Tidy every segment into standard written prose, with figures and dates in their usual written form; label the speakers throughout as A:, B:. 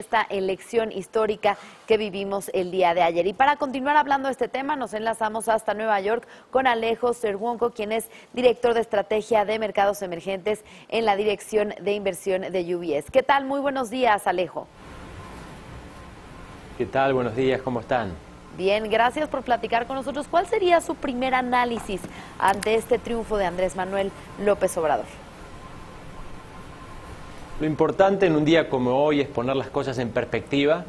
A: esta elección histórica que vivimos el día de ayer. Y para continuar hablando de este tema, nos enlazamos hasta Nueva York con Alejo Cerwonko, quien es director de estrategia de mercados emergentes en la Dirección de Inversión de UBS. ¿Qué tal? Muy buenos días, Alejo.
B: ¿Qué tal? Buenos días, ¿cómo están?
A: Bien, gracias por platicar con nosotros. ¿Cuál sería su primer análisis ante este triunfo de Andrés Manuel López Obrador?
B: Lo importante en un día como hoy es poner las cosas en perspectiva.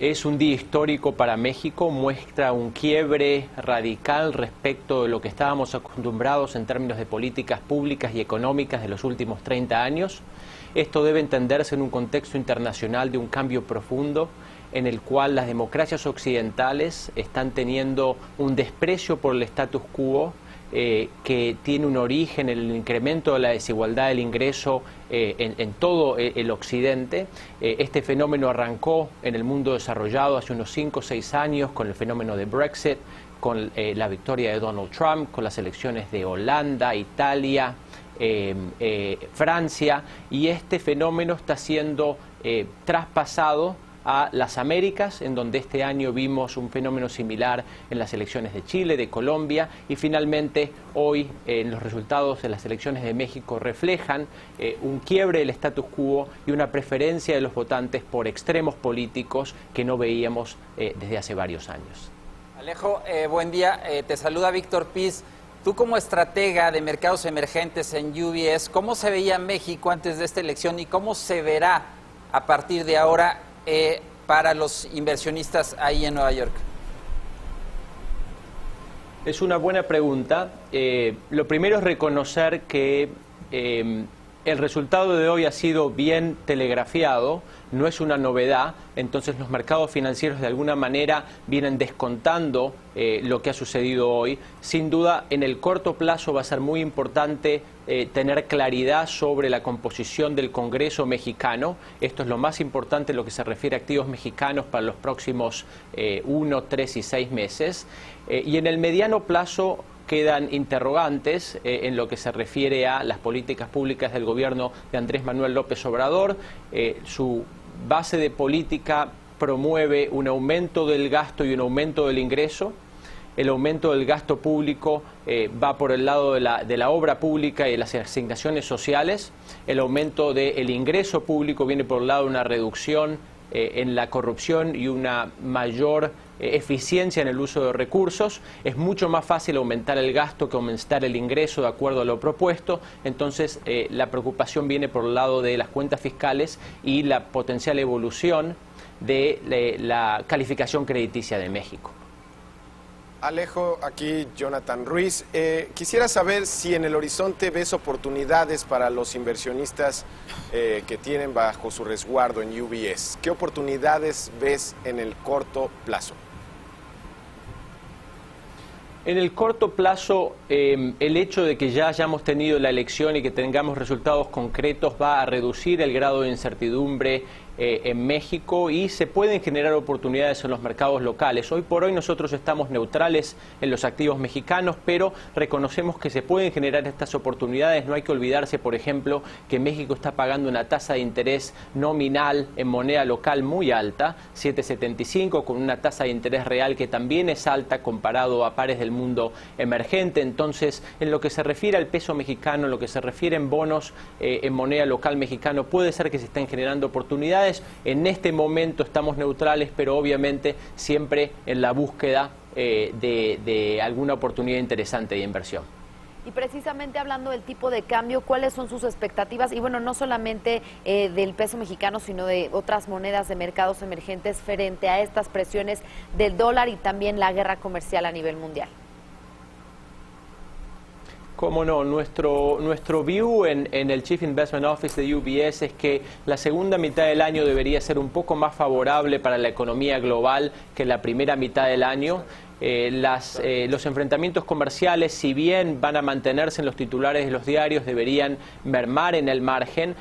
B: Es un día histórico para México, muestra un quiebre radical respecto de lo que estábamos acostumbrados en términos de políticas públicas y económicas de los últimos 30 años. Esto debe entenderse en un contexto internacional de un cambio profundo en el cual las democracias occidentales están teniendo un desprecio por el status quo, que tiene un origen en el incremento de la desigualdad del ingreso en todo el occidente. Este fenómeno arrancó en el mundo desarrollado hace unos 5 o 6 años con el fenómeno de Brexit, con la victoria de Donald Trump, con las elecciones de Holanda, Italia, Francia, y este fenómeno está siendo traspasado a las Américas, en donde este año vimos un fenómeno similar en las elecciones de Chile, de Colombia, y finalmente hoy los resultados de las elecciones de México reflejan un quiebre del status quo y una preferencia de los votantes por extremos políticos que no veíamos desde hace varios años.
C: Alejo, buen día. Te saluda Víctor Piz. Tú como estratega de mercados emergentes en UBS, ¿cómo se veía México antes de esta elección y cómo se verá a partir de ahora para los inversionistas ahí en Nueva York?
B: Es una buena pregunta. Lo primero es reconocer que el resultado de hoy ha sido bien telegrafiado, no es una novedad, entonces los mercados financieros de alguna manera vienen descontando lo que ha sucedido hoy. Sin duda, en el corto plazo va a ser muy importante tener claridad sobre la composición del Congreso mexicano. Esto es lo más importante en lo que se refiere a activos mexicanos para los próximos 1, 3 y 6 meses. Y en el mediano plazo quedan interrogantes en lo que se refiere a las políticas públicas del gobierno de Andrés Manuel López Obrador. Su base de política promueve un aumento del gasto y un aumento del ingreso. El aumento del gasto público va por el lado de la obra pública y de las asignaciones sociales. El aumento del ingreso público viene por el lado de una reducción en la corrupción y una mayor eficiencia en el uso de recursos. Es mucho más fácil aumentar el gasto que aumentar el ingreso de acuerdo a lo propuesto. Entonces la preocupación viene por el lado de las cuentas fiscales y la potencial evolución de la calificación crediticia de México.
D: Alejo, aquí Jonathan Ruiz. Quisiera saber si en el horizonte ves oportunidades para los inversionistas que tienen bajo su resguardo en UBS. ¿Qué oportunidades ves en el corto plazo?
B: En el corto plazo, el hecho de que ya hayamos tenido la elección y que tengamos resultados concretos va a reducir el grado de incertidumbre en México y se pueden generar oportunidades en los mercados locales. Hoy por hoy nosotros estamos neutrales en los activos mexicanos, pero reconocemos que se pueden generar estas oportunidades. No hay que olvidarse, por ejemplo, que México está pagando una tasa de interés nominal en moneda local muy alta, 7,75, con una tasa de interés real que también es alta comparado a pares del mundo emergente. Entonces, en lo que se refiere al peso mexicano, en lo que se refiere en bonos en moneda local mexicano, puede ser que se estén generando oportunidades. En este momento estamos neutrales, pero obviamente siempre en la búsqueda de alguna oportunidad interesante de inversión.
A: Y precisamente hablando del tipo de cambio, ¿cuáles son sus expectativas? Y bueno, no solamente del peso mexicano, sino de otras monedas de mercados emergentes frente a estas presiones del dólar y también la guerra comercial a nivel mundial.
B: Cómo no, nuestro view en el Chief Investment Office de UBS es que la segunda mitad del año debería ser un poco más favorable para la economía global que la primera mitad del año. Los enfrentamientos comerciales, si bien van a mantenerse en los titulares de los diarios, deberían mermar en el margen.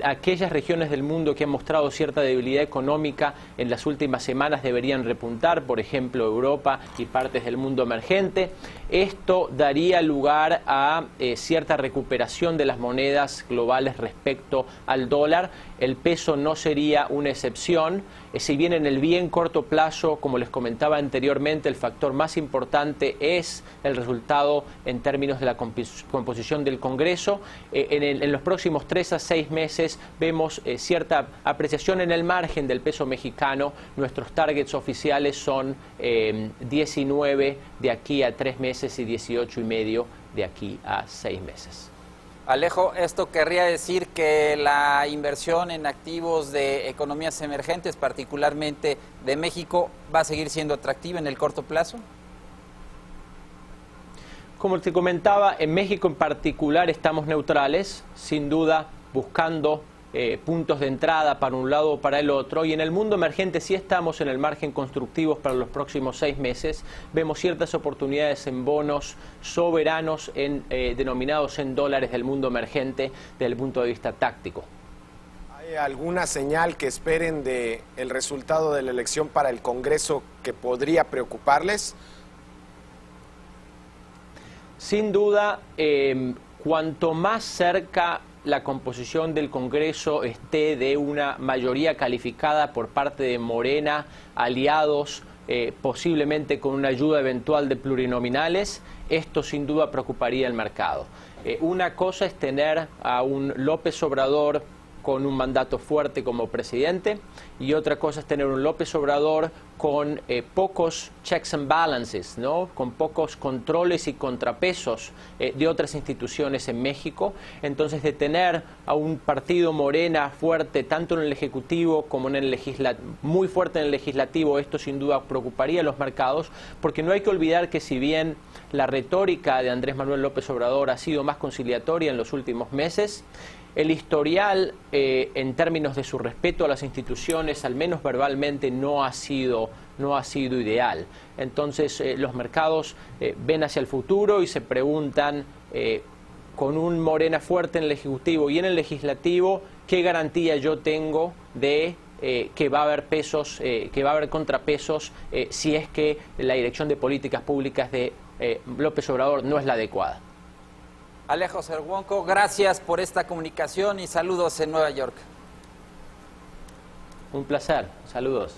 B: Aquellas regiones del mundo que han mostrado cierta debilidad económica en las últimas semanas deberían repuntar, por ejemplo Europa y partes del mundo emergente. Esto daría lugar a cierta recuperación de las monedas globales respecto al dólar. el peso no sería una excepción. Si bien en el bien corto plazo, como les comentaba anteriormente, el factor más importante es el resultado en términos de la composición del Congreso, en los próximos 3 a 6 meses vemos cierta apreciación en el margen del peso mexicano. Nuestros targets oficiales son 19 de aquí a 3 meses y 18,5 de aquí a 6 meses.
C: Alejo, esto querría decir que la inversión en activos de economías emergentes, particularmente de México, va a seguir siendo atractiva en el corto plazo.
B: Como te comentaba, en México en particular estamos neutrales, sin duda buscando puntos de entrada para un lado o para el otro, y en el mundo emergente sí estamos en el margen constructivos para los próximos 6 meses. Vemos ciertas oportunidades en bonos soberanos denominados en dólares del mundo emergente desde el punto de vista táctico.
D: ¿Hay alguna señal que esperen del resultado de la elección para el Congreso que podría preocuparles?
B: Sin duda, cuanto más cerca la composición del Congreso esté de una mayoría calificada por parte de Morena, aliados, posiblemente con una ayuda eventual de plurinominales, esto sin duda preocuparía al mercado. Una cosa es tener a un López Obrador con un mandato fuerte como presidente, y otra cosa es tener un López Obrador con pocos checks and balances, ¿no? Con pocos controles y contrapesos de otras instituciones en México. Entonces, de tener a un partido Morena fuerte tanto en el Ejecutivo como en el Legislativo, muy fuerte en el Legislativo, esto sin duda preocuparía a los mercados, porque no hay que olvidar que si bien la retórica de Andrés Manuel López Obrador ha sido más conciliatoria en los últimos meses, el historial, en términos de su respeto a las instituciones, al menos verbalmente, no ha sido ideal. Entonces, los mercados ven hacia el futuro y se preguntan, con un Morena fuerte en el Ejecutivo y en el Legislativo, ¿qué garantía yo tengo de que va a haber pesos, que va a haber contrapesos si es que la dirección de políticas públicas de López Obrador no es la adecuada?
C: Alejo Cerwonko, gracias por esta comunicación y saludos en Nueva York.
B: Un placer, saludos.